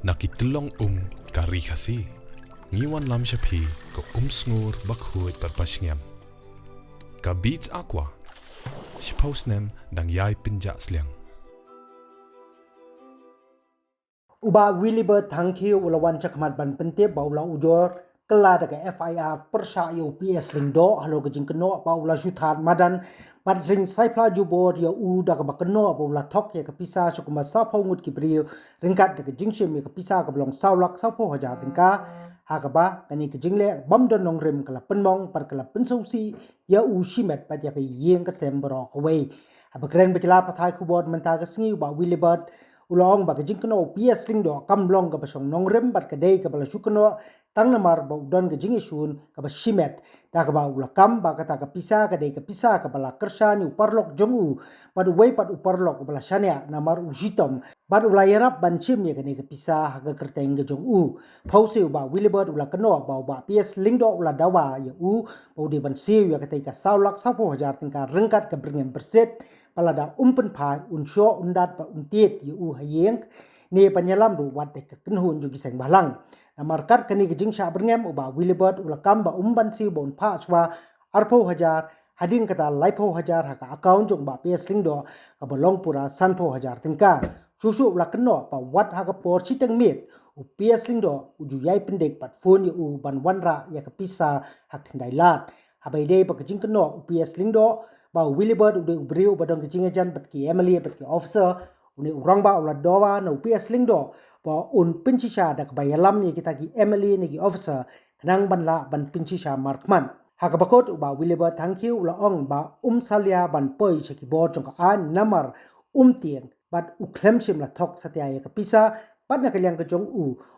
Nakitulong kari kasi. Ngiwan lam siya pi ko sngur bakhuy parpasngam. Ka beats aqua. Sipausnem dang yai pinja sliang. Uba Wilibert Thankiu ulawan cakmat ban pente baula ujor kala daga FIR persya UPS lingdo halo gejing keno baula juthat madan pad ring saipla jubor ya daga bakeno baula thok ya kapisa sukuma sapo ngut kibriu ringkat daga jingshim ya kapisa kablong saulak sapo hajar tingka hakaba kani kejingle bamdon nong rim kala penmong par kala pensausi ya shimet pad ya ke yeng kasem bro away abakren bekila pathai kubod mentaga sngi ba Wilibert ulong ba gejing keno PS ring do kamlong ka basong nongrem bat kadai ka bala sukeno tang namar ba udon gejing isun ka ba shimet da ka ba ulakam ba kata ka pisa kadai ka pisa ka bala kersani uparlok jongu pad wei pad uparlok bala shania namar ujitom bad ulayarap banchim ya kadai ka pisa ha ka kerteng ge jongu phause ba Wilibert ula keno ba PS ling do ula dawa ya bodi bansiu ya kadai ka saulak sapo hajar tingka rengkat ka bringem berset palada umpen phai unsyo undat pa untit yu hayeng ne panyalam ru wat ke kenhun ju giseng balang namarkat kani gejing sha berngem uba Wilibert ulakam ba umban si bon pha chwa arpo hajar hadin kata laipo hajar haka account jong ba PS ringdo ka bolong pura sanpo hajar tingka susu ulakno pa wat haka por chiteng mit PS ringdo uju yai pendek pat phone yu ban wanra ya kapisa hak ndailat habai dei pa gejing keno PS ringdo ba Wilibert ude ubriu badong kecing ajan batki Emily batki officer uni urang ba ulat dowa na PS lingdo ba un pinchisha dak bayalam ni kita ki Emily ni ki officer kanang banla ban pinchisha markman hakabakot ba Wilibert Thankiu ula ong ba salia ban poi cheki bod jong an namar tieng bat uklemshim la thok satya ya kapisa pat na kaliang ka jong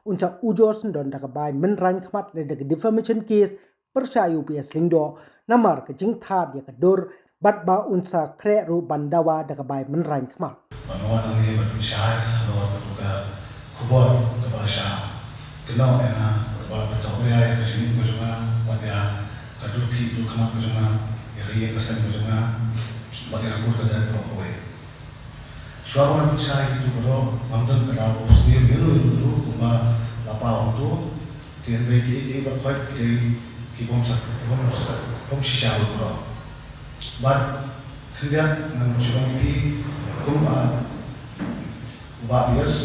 unsa ujorsen don dak bai menran khmat le dak defamation case persya UPS lingdo namar ka jing thad ya kadur bat ba unsa kre ru bandawa daga bai menran khmat banwa ngi bat syai lo ka khubor ka basha keno ena ba ta ya ka jing ko juma ba ya ka du ki du khmat ko juma ya ye ka san ko juma ba ya ko ka jan ko hoye shwaban syai tu bro mamdan ka dawo sni melu du kuma la pa onto tien ve ki ba khot ki bom shisha bro but kemudian mencoba kumba bias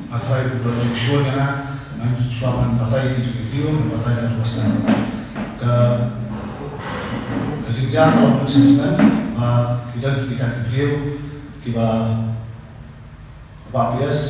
atau bulan Juli na mencoba batai di video batai dan pasal ke sejak tahun 1999 kita video kita bias